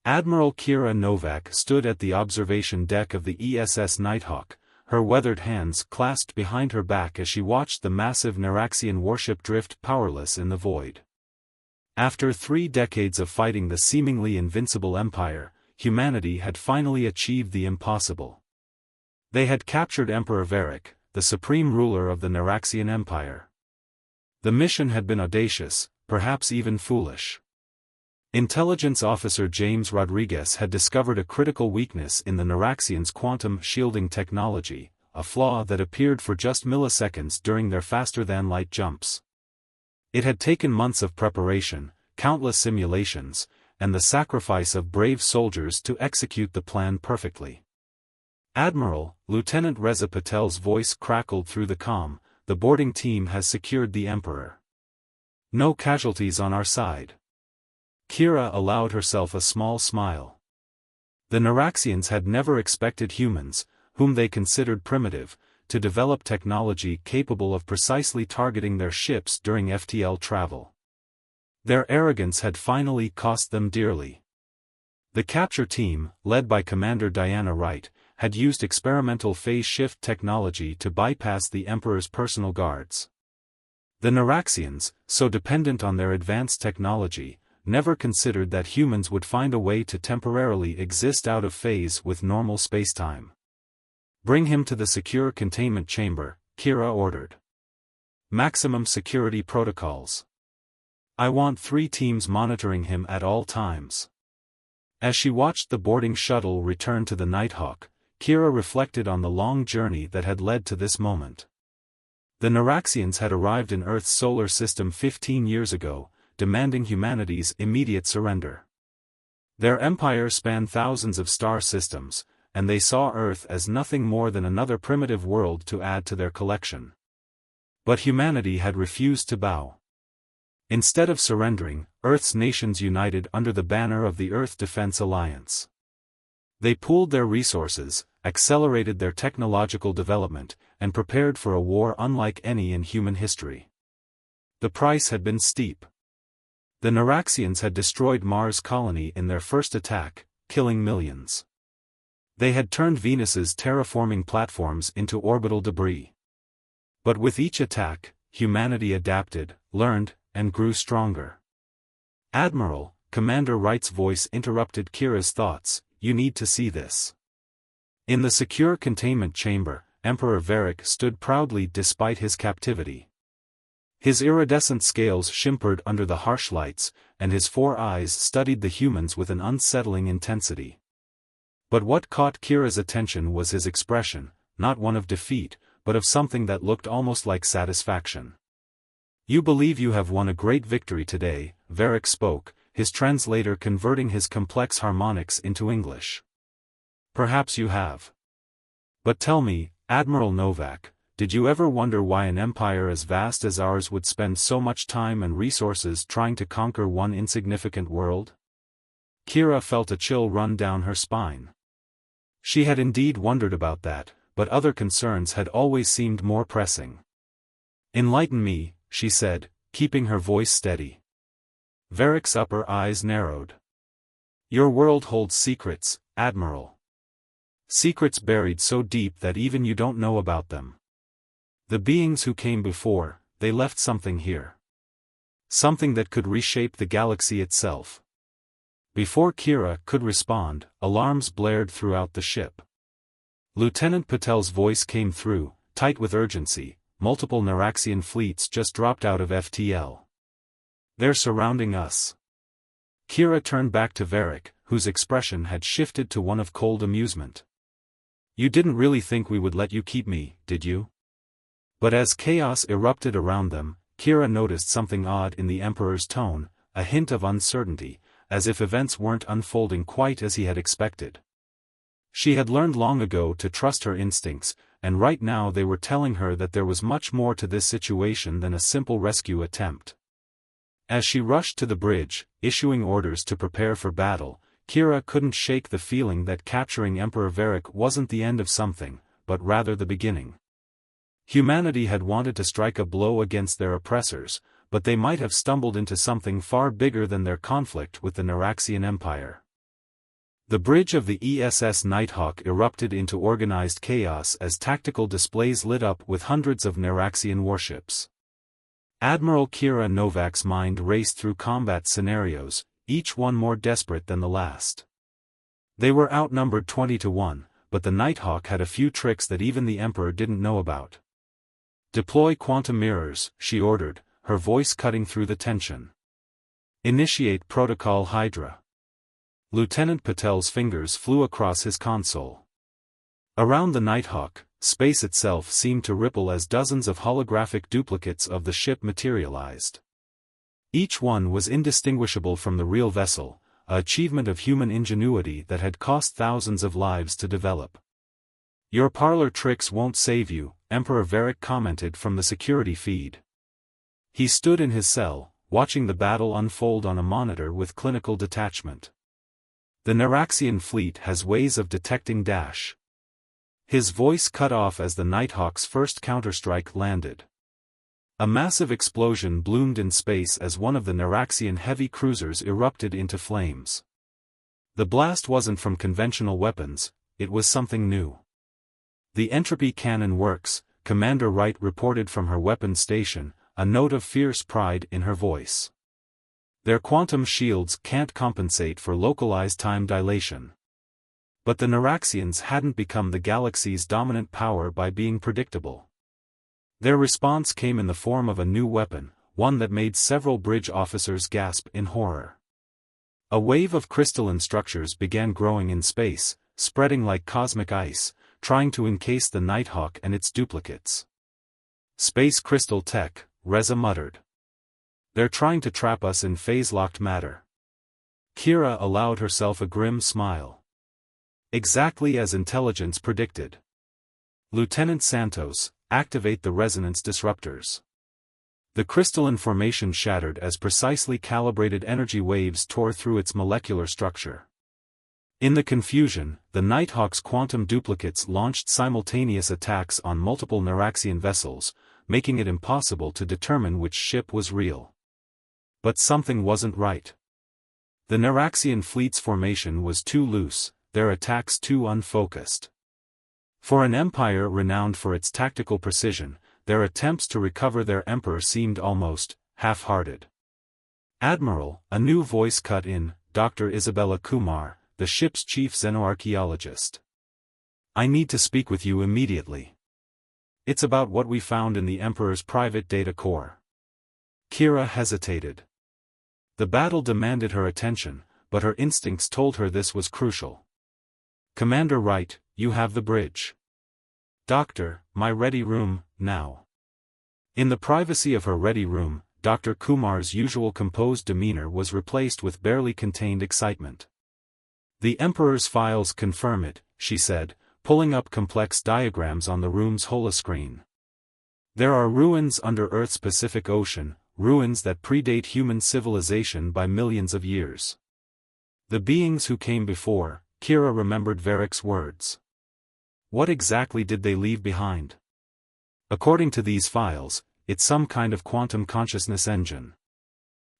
Admiral Kira Novak stood at the observation deck of the ESS Nighthawk, her weathered hands clasped behind her back as she watched the massive Naraxian warship drift powerless in the void. After 3 decades of fighting the seemingly invincible Empire, humanity had finally achieved the impossible. They had captured Emperor Varric, the supreme ruler of the Naraxian Empire. The mission had been audacious, perhaps even foolish. Intelligence officer James Rodriguez had discovered a critical weakness in the Naraxians' quantum shielding technology, a flaw that appeared for just milliseconds during their faster-than-light jumps. It had taken months of preparation, countless simulations, and the sacrifice of brave soldiers to execute the plan perfectly. "Admiral," Lieutenant Reza Patel's voice crackled through the comm, "the boarding team has secured the Emperor. No casualties on our side." Kira allowed herself a small smile. The Naraxians had never expected humans, whom they considered primitive, to develop technology capable of precisely targeting their ships during FTL travel. Their arrogance had finally cost them dearly. The capture team, led by Commander Diana Wright, had used experimental phase shift technology to bypass the Emperor's personal guards. The Naraxians, so dependent on their advanced technology, never considered that humans would find a way to temporarily exist out of phase with normal spacetime. "Bring him to the secure containment chamber," Kira ordered. "Maximum security protocols. I want 3 teams monitoring him at all times." As she watched the boarding shuttle return to the Nighthawk, Kira reflected on the long journey that had led to this moment. The Naraxians had arrived in Earth's solar system 15 years ago, demanding humanity's immediate surrender. Their empire spanned thousands of star systems, and they saw Earth as nothing more than another primitive world to add to their collection. But humanity had refused to bow. Instead of surrendering, Earth's nations united under the banner of the Earth Defense Alliance. They pooled their resources, accelerated their technological development, and prepared for a war unlike any in human history. The price had been steep. The Naraxians had destroyed Mars' colony in their first attack, killing millions. They had turned Venus's terraforming platforms into orbital debris. But with each attack, humanity adapted, learned, and grew stronger. "Admiral," Commander Wright's voice interrupted Kira's thoughts, "you need to see this." In the secure containment chamber, Emperor Varric stood proudly despite his captivity. His iridescent scales shimmered under the harsh lights, and his 4 eyes studied the humans with an unsettling intensity. But what caught Kira's attention was his expression, not one of defeat, but of something that looked almost like satisfaction. "You believe you have won a great victory today," Varric spoke, his translator converting his complex harmonics into English. "Perhaps you have. But tell me, Admiral Novak, did you ever wonder why an empire as vast as ours would spend so much time and resources trying to conquer one insignificant world?" Kira felt a chill run down her spine. She had indeed wondered about that, but other concerns had always seemed more pressing. "Enlighten me," she said, keeping her voice steady. Varric's upper eyes narrowed. "Your world holds secrets, Admiral. Secrets buried so deep that even you don't know about them. The beings who came before, they left something here. Something that could reshape the galaxy itself." Before Kira could respond, alarms blared throughout the ship. Lieutenant Patel's voice came through, tight with urgency. "Multiple Naraxian fleets just dropped out of FTL. They're surrounding us." Kira turned back to Varric, whose expression had shifted to one of cold amusement. "You didn't really think we would let you keep me, did you?" But as chaos erupted around them, Kira noticed something odd in the Emperor's tone, a hint of uncertainty, as if events weren't unfolding quite as he had expected. She had learned long ago to trust her instincts, and right now they were telling her that there was much more to this situation than a simple rescue attempt. As she rushed to the bridge, issuing orders to prepare for battle, Kira couldn't shake the feeling that capturing Emperor Varric wasn't the end of something, but rather the beginning. Humanity had wanted to strike a blow against their oppressors, but they might have stumbled into something far bigger than their conflict with the Naraxian Empire. The bridge of the ESS Nighthawk erupted into organized chaos as tactical displays lit up with hundreds of Naraxian warships. Admiral Kira Novak's mind raced through combat scenarios, each one more desperate than the last. They were outnumbered 20-1, but the Nighthawk had a few tricks that even the Emperor didn't know about. "Deploy quantum mirrors," she ordered, her voice cutting through the tension. "Initiate Protocol Hydra." Lieutenant Patel's fingers flew across his console. Around the Nighthawk, space itself seemed to ripple as dozens of holographic duplicates of the ship materialized. Each one was indistinguishable from the real vessel, an achievement of human ingenuity that had cost thousands of lives to develop. "Your parlor tricks won't save you," Emperor Varric commented from the security feed. He stood in his cell, watching the battle unfold on a monitor with clinical detachment. "The Naraxian fleet has ways of detecting dash." His voice cut off as the Nighthawk's first counterstrike landed. A massive explosion bloomed in space as one of the Naraxian heavy cruisers erupted into flames. The blast wasn't from conventional weapons, it was something new. "The entropy cannon works," Commander Wright reported from her weapons station, a note of fierce pride in her voice. "Their quantum shields can't compensate for localized time dilation." But the Naraxians hadn't become the galaxy's dominant power by being predictable. Their response came in the form of a new weapon, one that made several bridge officers gasp in horror. A wave of crystalline structures began growing in space, spreading like cosmic ice, trying to encase the Nighthawk and its duplicates. "Space crystal tech," Reza muttered. "They're trying to trap us in phase-locked matter." Kira allowed herself a grim smile. Exactly as intelligence predicted. "Lieutenant Santos, activate the resonance disruptors." The crystalline formation shattered as precisely calibrated energy waves tore through its molecular structure. In the confusion, the Nighthawk's quantum duplicates launched simultaneous attacks on multiple Naraxian vessels, making it impossible to determine which ship was real. But something wasn't right. The Naraxian fleet's formation was too loose, their attacks too unfocused. For an empire renowned for its tactical precision, their attempts to recover their emperor seemed almost half-hearted. "Admiral," a new voice cut in, Dr. Isabella Kumar, the ship's chief xenoarchaeologist. "I need to speak with you immediately. It's about what we found in the Emperor's private data core." Kira hesitated. The battle demanded her attention, but her instincts told her this was crucial. "Commander Wright, you have the bridge." "Doctor, my ready room, now." In the privacy of her ready room, Dr. Kumar's usual composed demeanor was replaced with barely contained excitement. "The Emperor's files confirm it," she said, pulling up complex diagrams on the room's holoscreen. "There are ruins under Earth's Pacific Ocean, ruins that predate human civilization by millions of years. The beings who came before," Kira remembered Varric's words. "What exactly did they leave behind?" "According to these files, it's some kind of quantum consciousness engine.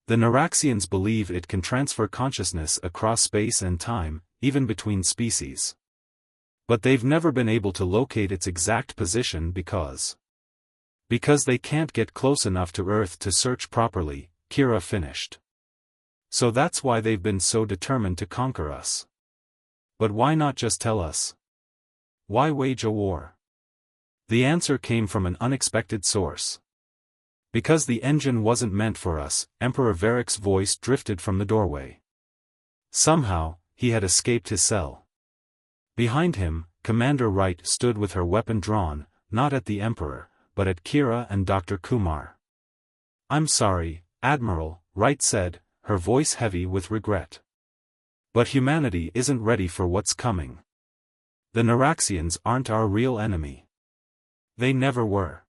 The Naraxians believe it can transfer consciousness across space and time, even between species. But they've never been able to locate its exact position because they can't get close enough to Earth to search properly," Kira finished. "So that's why they've been so determined to conquer us. But why not just tell us? Why wage a war?" The answer came from an unexpected source. "Because the engine wasn't meant for us," Emperor Varric's voice drifted from the doorway. Somehow, he had escaped his cell. Behind him, Commander Wright stood with her weapon drawn, not at the Emperor, but at Kira and Dr. Kumar. "I'm sorry, Admiral," Wright said, her voice heavy with regret. "But humanity isn't ready for what's coming. The Naraxians aren't our real enemy. They never were."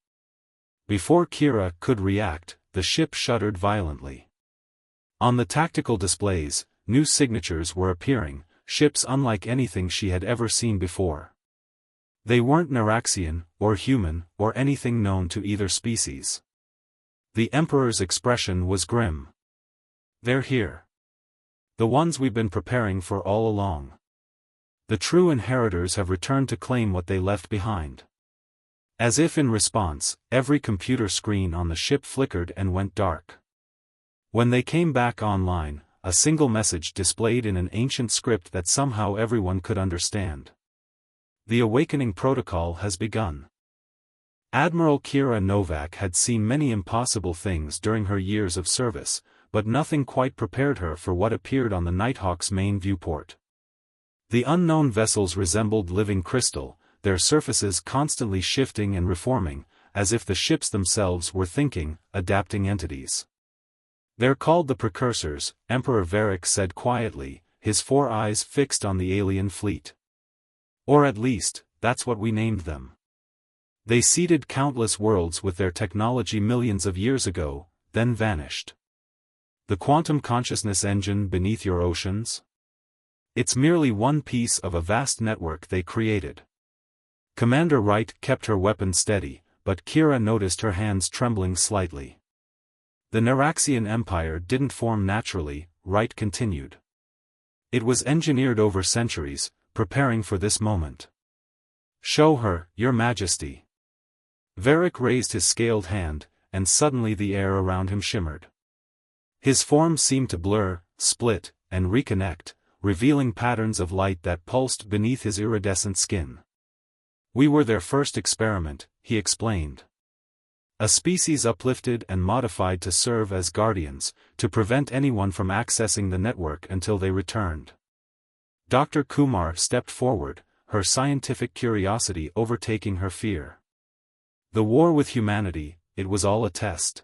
Before Kira could react, the ship shuddered violently. On the tactical displays, new signatures were appearing, ships unlike anything she had ever seen before. They weren't Naraxian, or human, or anything known to either species. The Emperor's expression was grim. "They're here. The ones we've been preparing for all along." The true inheritors have returned to claim what they left behind. As if in response, every computer screen on the ship flickered and went dark. When they came back online, a single message displayed in an ancient script that somehow everyone could understand. The awakening protocol has begun. Admiral Kira Novak had seen many impossible things during her years of service, but nothing quite prepared her for what appeared on the Nighthawk's main viewport. The unknown vessels resembled living crystal, their surfaces constantly shifting and reforming, as if the ships themselves were thinking, adapting entities. "They're called the Precursors," Emperor Varric said quietly, his 4 eyes fixed on the alien fleet. "Or at least, that's what we named them. They seeded countless worlds with their technology millions of years ago, then vanished. The quantum consciousness engine beneath your oceans? It's merely one piece of a vast network they created." Commander Wright kept her weapon steady, but Kira noticed her hands trembling slightly. "The Naraxian Empire didn't form naturally," Wright continued. "It was engineered over centuries, preparing for this moment." "Show her, Your Majesty." Varric raised his scaled hand, and suddenly the air around him shimmered. His form seemed to blur, split, and reconnect, revealing patterns of light that pulsed beneath his iridescent skin. "We were their first experiment," he explained. "A species uplifted and modified to serve as guardians, to prevent anyone from accessing the network until they returned." Dr. Kumar stepped forward, her scientific curiosity overtaking her fear. "The war with humanity, it was all a test."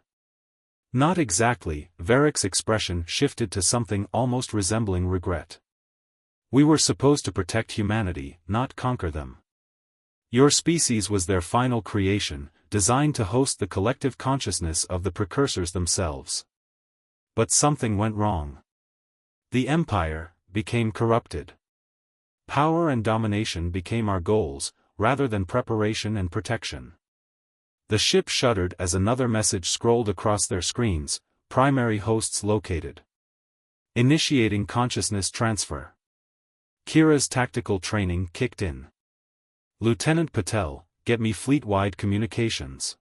"Not exactly," Varric's expression shifted to something almost resembling regret. "We were supposed to protect humanity, not conquer them. Your species was their final creation, designed to host the collective consciousness of the precursors themselves. But something went wrong. The Empire became corrupted. Power and domination became our goals, rather than preparation and protection." The ship shuddered as another message scrolled across their screens: "Primary hosts located. Initiating consciousness transfer." Kira's tactical training kicked in. "Lieutenant Patel, get me fleet-wide communications."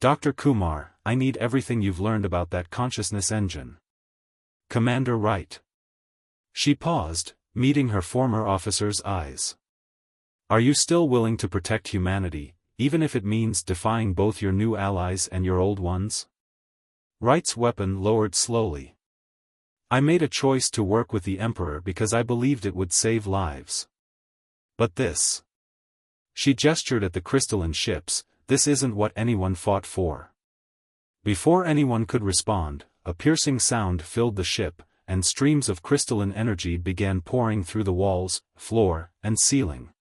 "Dr. Kumar, I need everything you've learned about that consciousness engine." "Commander Wright." She paused, meeting her former officer's eyes. "Are you still willing to protect humanity, even if it means defying both your new allies and your old ones?" Wright's weapon lowered slowly. "I made a choice to work with the Emperor because I believed it would save lives. But this..." She gestured at the crystalline ships, "this isn't what anyone fought for." Before anyone could respond, a piercing sound filled the ship, and streams of crystalline energy began pouring through the walls, floor, and ceiling.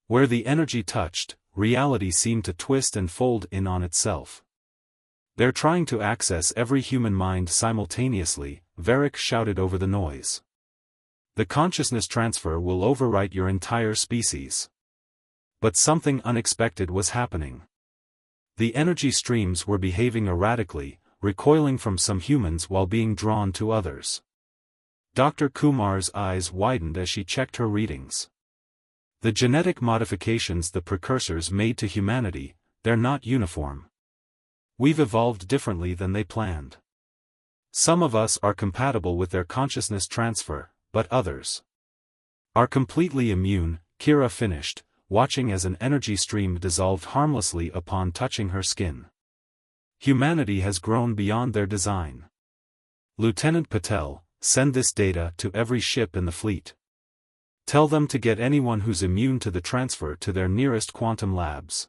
Where the energy touched, reality seemed to twist and fold in on itself. "They're trying to access every human mind simultaneously," Varric shouted over the noise. "The consciousness transfer will overwrite your entire species." But something unexpected was happening. The energy streams were behaving erratically, recoiling from some humans while being drawn to others. Dr. Kumar's eyes widened as she checked her readings. "The genetic modifications the precursors made to humanity, they're not uniform. We've evolved differently than they planned. Some of us are compatible with their consciousness transfer, but others are completely immune," Kira finished, watching as an energy stream dissolved harmlessly upon touching her skin. "Humanity has grown beyond their design. Lieutenant Patel, send this data to every ship in the fleet. Tell them to get anyone who's immune to the transfer to their nearest quantum labs."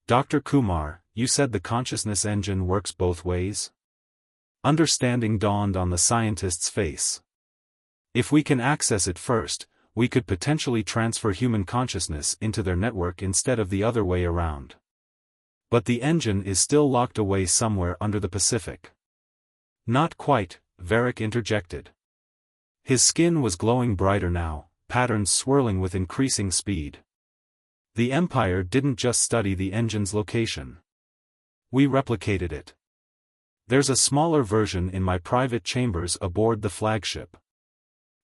"Dr. Kumar, you said the consciousness engine works both ways?" Understanding dawned on the scientist's face. "If we can access it first, we could potentially transfer human consciousness into their network instead of the other way around. But the engine is still locked away somewhere under the Pacific." "Not quite," Varric interjected. His skin was glowing brighter now, patterns swirling with increasing speed. "The Empire didn't just study the engine's location. We replicated it. There's a smaller version in my private chambers aboard the flagship.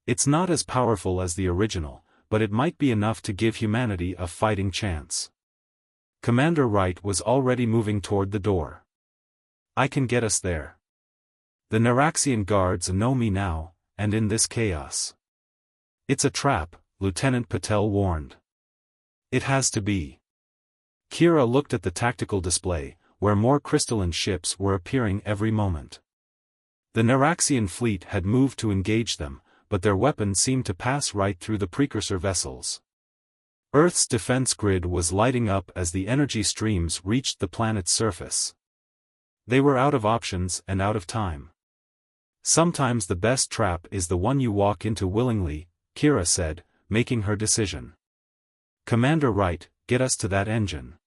It's not as powerful as the original, but it might be enough to give humanity a fighting chance. Commander Wright was already moving toward the door. I can get us there. The Naraxian guards know me now, and in this chaos. It's a trap, Lieutenant Patel warned. It has to be. Kira looked at the tactical display, where more crystalline ships were appearing every moment. The Naraxian fleet had moved to engage them, but their weapons seemed to pass right through the precursor vessels. Earth's defense grid was lighting up as the energy streams reached the planet's surface. They were out of options and out of time. Sometimes the best trap is the one you walk into willingly, Kira said, making her decision. Commander Wright, get us to that engine.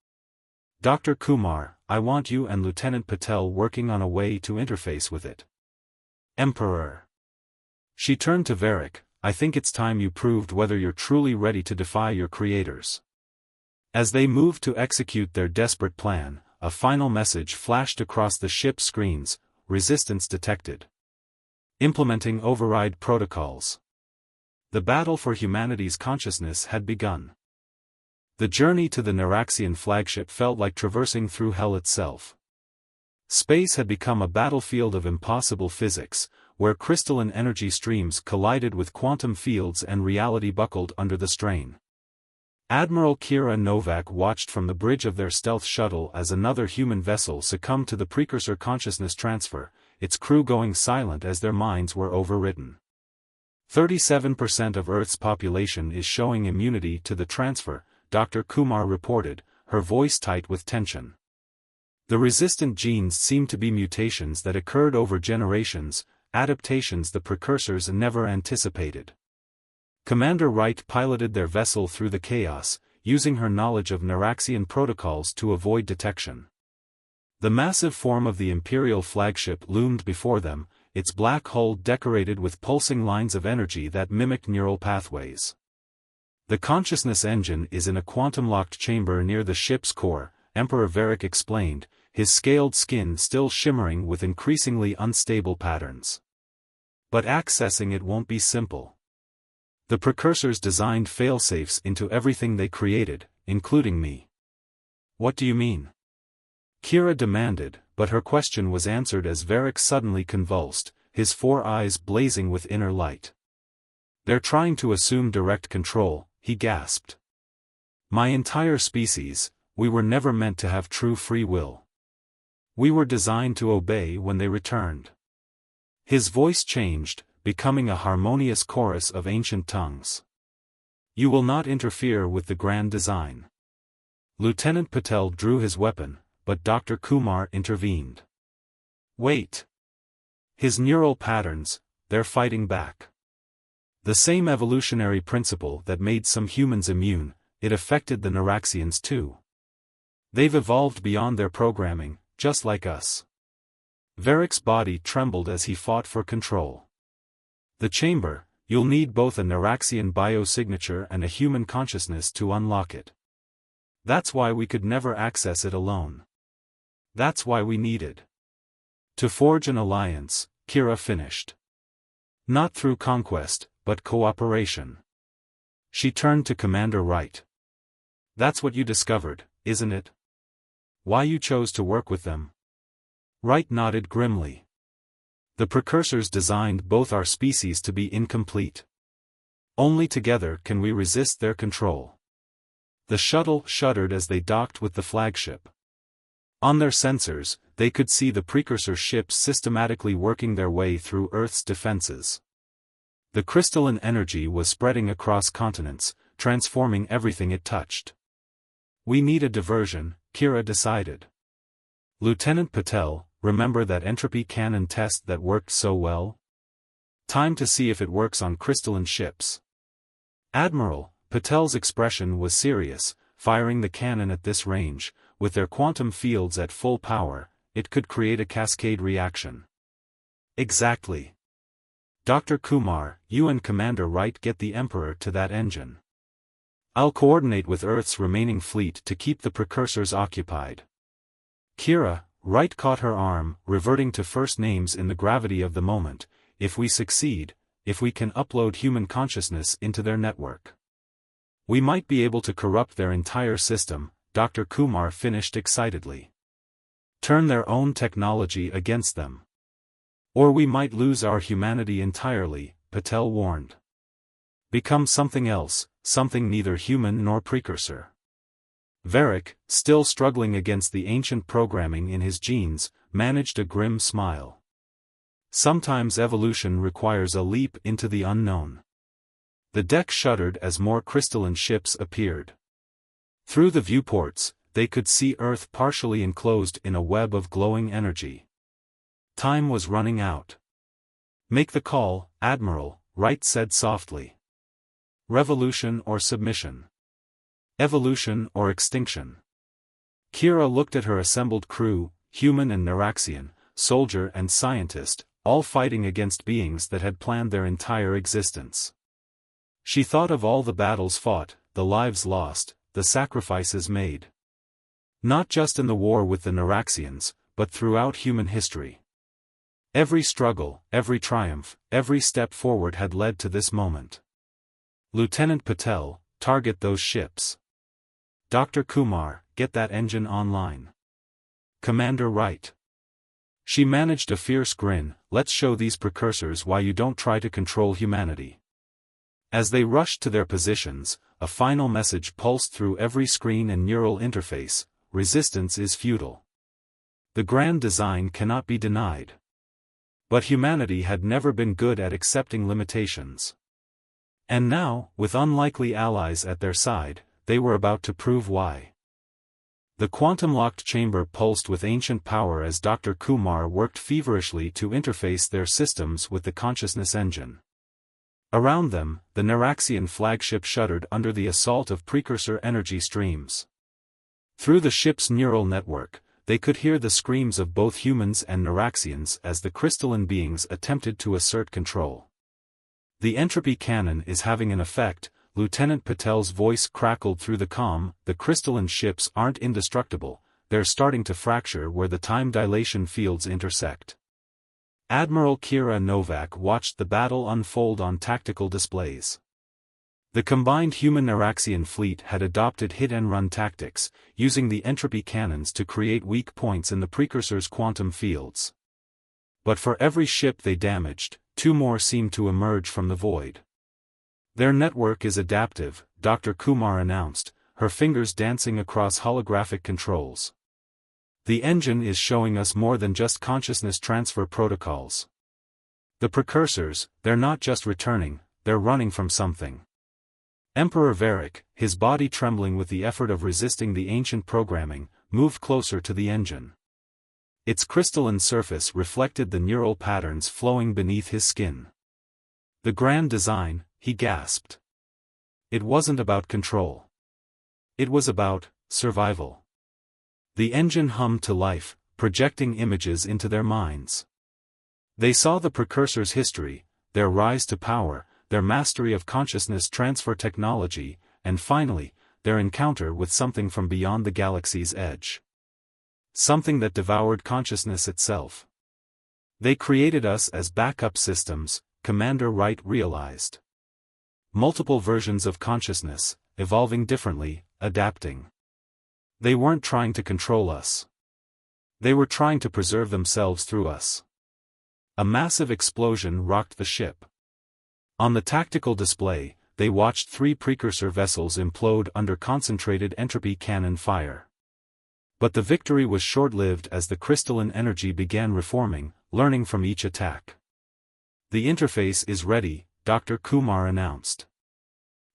Dr. Kumar, I want you and Lieutenant Patel working on a way to interface with it. Emperor. She turned to Varric, I think it's time you proved whether you're truly ready to defy your creators. As they moved to execute their desperate plan, a final message flashed across the ship's screens, resistance detected. Implementing override protocols. The battle for humanity's consciousness had begun. The journey to the Naraxian flagship felt like traversing through hell itself. Space had become a battlefield of impossible physics, where crystalline energy streams collided with quantum fields and reality buckled under the strain. Admiral Kira Novak watched from the bridge of their stealth shuttle as another human vessel succumbed to the precursor consciousness transfer, its crew going silent as their minds were overridden. 37% of Earth's population is showing immunity to the transfer, Dr. Kumar reported, her voice tight with tension. The resistant genes seemed to be mutations that occurred over generations, adaptations the precursors never anticipated. Commander Wright piloted their vessel through the chaos, using her knowledge of Naraxian protocols to avoid detection. The massive form of the Imperial flagship loomed before them, its black hull decorated with pulsing lines of energy that mimicked neural pathways. The consciousness engine is in a quantum-locked chamber near the ship's core, Emperor Varric explained, his scaled skin still shimmering with increasingly unstable patterns. But accessing it won't be simple. The precursors designed failsafes into everything they created, including me. What do you mean? Kira demanded, but her question was answered as Varric suddenly convulsed, his 4 eyes blazing with inner light. They're trying to assume direct control, he gasped. My entire species, we were never meant to have true free will. We were designed to obey when they returned. His voice changed, becoming a harmonious chorus of ancient tongues. You will not interfere with the grand design. Lieutenant Patel drew his weapon, but Dr. Kumar intervened. Wait. His neural patterns, they're fighting back. The same evolutionary principle that made some humans immune, it affected the Naraxians too. They've evolved beyond their programming, just like us. Varric's body trembled as he fought for control. The chamber, you'll need both a Naraxian biosignature and a human consciousness to unlock it. That's why we could never access it alone. That's why we needed to forge an alliance, Kira finished. Not through conquest, but cooperation. She turned to Commander Wright. That's what you discovered, isn't it? Why you chose to work with them? Wright nodded grimly. The precursors designed both our species to be incomplete. Only together can we resist their control. The shuttle shuddered as they docked with the flagship. On their sensors, they could see the precursor ships systematically working their way through Earth's defenses. The crystalline energy was spreading across continents, transforming everything it touched. We need a diversion, Kira decided. Lieutenant Patel, remember that entropy cannon test that worked so well? Time to see if it works on crystalline ships. Admiral, Patel's expression was serious, firing the cannon at this range, with their quantum fields at full power, it could create a cascade reaction. Exactly. Dr. Kumar, you and Commander Wright get the Emperor to that engine. I'll coordinate with Earth's remaining fleet to keep the precursors occupied. Kira, Wright caught her arm, reverting to first names in the gravity of the moment. If we succeed, if we can upload human consciousness into their network. We might be able to corrupt their entire system, Dr. Kumar finished excitedly. Turn their own technology against them. Or we might lose our humanity entirely, Patel warned. Become something else, something neither human nor precursor. Varric, still struggling against the ancient programming in his genes, managed a grim smile. Sometimes evolution requires a leap into the unknown. The deck shuddered as more crystalline ships appeared. Through the viewports, they could see Earth partially enclosed in a web of glowing energy. Time was running out. Make the call, Admiral, Wright said softly. Revolution or submission? Evolution or extinction? Kira looked at her assembled crew, human and Naraxian, soldier and scientist, all fighting against beings that had planned their entire existence. She thought of all the battles fought, the lives lost, the sacrifices made. Not just in the war with the Naraxians, but throughout human history. Every struggle, every triumph, every step forward had led to this moment. Lieutenant Patel, target those ships. Dr. Kumar, get that engine online. Commander Wright. She managed a fierce grin, let's show these precursors why you don't try to control humanity. As they rushed to their positions, a final message pulsed through every screen and neural interface: resistance is futile. The grand design cannot be denied. But humanity had never been good at accepting limitations. And now, with unlikely allies at their side, they were about to prove why. The quantum-locked chamber pulsed with ancient power as Dr. Kumar worked feverishly to interface their systems with the consciousness engine. Around them, the Naraxian flagship shuddered under the assault of precursor energy streams. Through the ship's neural network, they could hear the screams of both humans and Naraxians as the crystalline beings attempted to assert control. The entropy cannon is having an effect, Lieutenant Patel's voice crackled through the comm. The crystalline ships aren't indestructible, they're starting to fracture where the time dilation fields intersect. Admiral Kira Novak watched the battle unfold on tactical displays. The combined human-Naraxian fleet had adopted hit-and-run tactics, using the entropy cannons to create weak points in the precursor's quantum fields. But for every ship they damaged, two more seemed to emerge from the void. Their network is adaptive, Dr. Kumar announced, her fingers dancing across holographic controls. The engine is showing us more than just consciousness transfer protocols. The precursors, they're not just returning, they're running from something. Emperor Varric, his body trembling with the effort of resisting the ancient programming, moved closer to the engine. Its crystalline surface reflected the neural patterns flowing beneath his skin. The grand design, he gasped. It wasn't about control. It was about survival. The engine hummed to life, projecting images into their minds. They saw the precursor's history, their rise to power, their mastery of consciousness transfer technology, and finally, their encounter with something from beyond the galaxy's edge. Something that devoured consciousness itself. They created us as backup systems, Commander Wright realized. Multiple versions of consciousness, evolving differently, adapting. They weren't trying to control us. They were trying to preserve themselves through us. A massive explosion rocked the ship. On the tactical display, they watched 3 precursor vessels implode under concentrated entropy cannon fire. But the victory was short-lived as the crystalline energy began reforming, learning from each attack. The interface is ready, Dr. Kumar announced.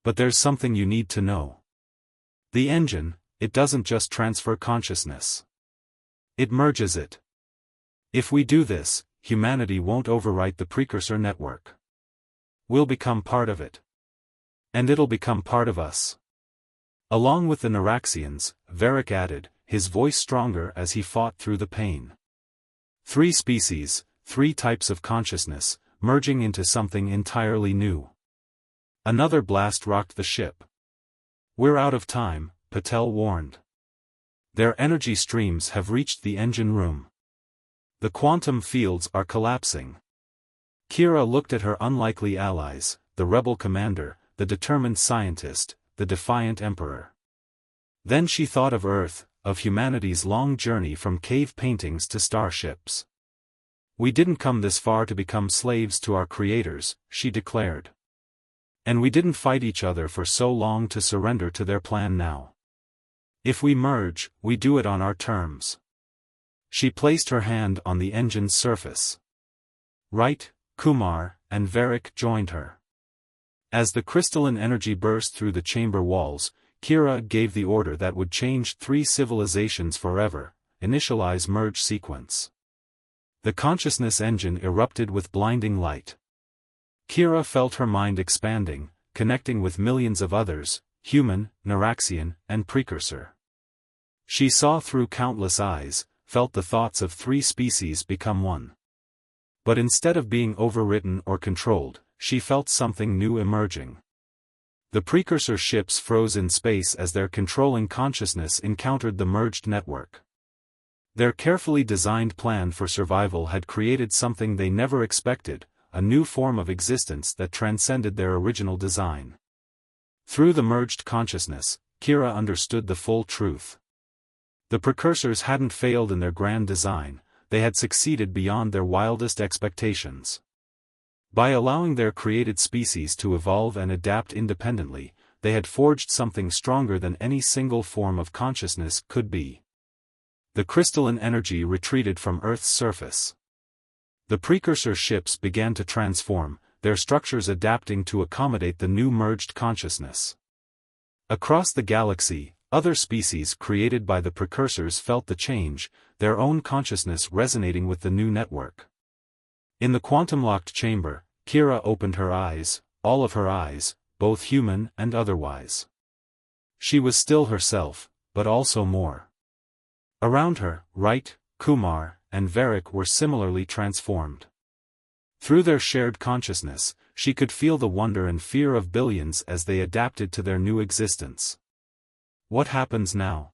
But there's something you need to know. The engine, it doesn't just transfer consciousness. It merges it. If we do this, humanity won't overwrite the precursor network. We'll become part of it. And it'll become part of us. Along with the Naraxians, Varric added, his voice stronger as he fought through the pain. 3 species, 3 types of consciousness, merging into something entirely new. Another blast rocked the ship. We're out of time, Patel warned. Their energy streams have reached the engine room. The quantum fields are collapsing. Kira looked at her unlikely allies, the rebel commander, the determined scientist, the defiant emperor. Then she thought of Earth, of humanity's long journey from cave paintings to starships. "We didn't come this far to become slaves to our creators," she declared. "And we didn't fight each other for so long to surrender to their plan now. If we merge, we do it on our terms." She placed her hand on the engine's surface. Wright, Kumar, and Varric joined her. As the crystalline energy burst through the chamber walls, Kira gave the order that would change 3 civilizations forever: initialize merge sequence. The consciousness engine erupted with blinding light. Kira felt her mind expanding, connecting with millions of others, human, Naraxian, and precursor. She saw through countless eyes, felt the thoughts of 3 species become one. But instead of being overwritten or controlled, she felt something new emerging. The precursor ships froze in space as their controlling consciousness encountered the merged network. Their carefully designed plan for survival had created something they never expected, a new form of existence that transcended their original design. Through the merged consciousness, Kira understood the full truth. The precursors hadn't failed in their grand design, they had succeeded beyond their wildest expectations. By allowing their created species to evolve and adapt independently, they had forged something stronger than any single form of consciousness could be. The crystalline energy retreated from Earth's surface. The precursor ships began to transform, their structures adapting to accommodate the new merged consciousness. Across the galaxy, other species created by the precursors felt the change, their own consciousness resonating with the new network. In the quantum-locked chamber, Kira opened her eyes, all of her eyes, both human and otherwise. She was still herself, but also more. Around her, Wright, Kumar, and Varric were similarly transformed. Through their shared consciousness, she could feel the wonder and fear of billions as they adapted to their new existence. "What happens now?"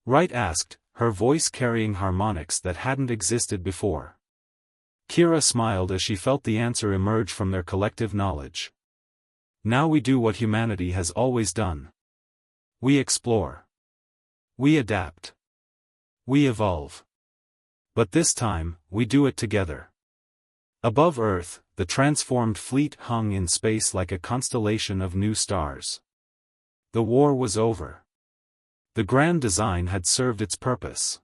Wright asked, her voice carrying harmonics that hadn't existed before. Kira smiled as she felt the answer emerge from their collective knowledge. "Now we do what humanity has always done. We explore. We adapt. We evolve. But this time, we do it together." Above Earth, the transformed fleet hung in space like a constellation of new stars. The war was over. The grand design had served its purpose.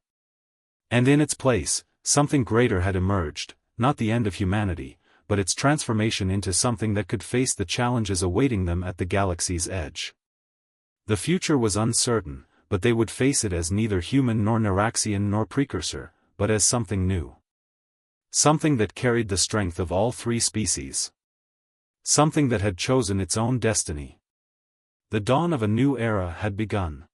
And in its place, something greater had emerged, not the end of humanity, but its transformation into something that could face the challenges awaiting them at the galaxy's edge. The future was uncertain, but they would face it as neither human nor Naraxian nor precursor, but as something new. Something that carried the strength of all 3 species. Something that had chosen its own destiny. The dawn of a new era had begun.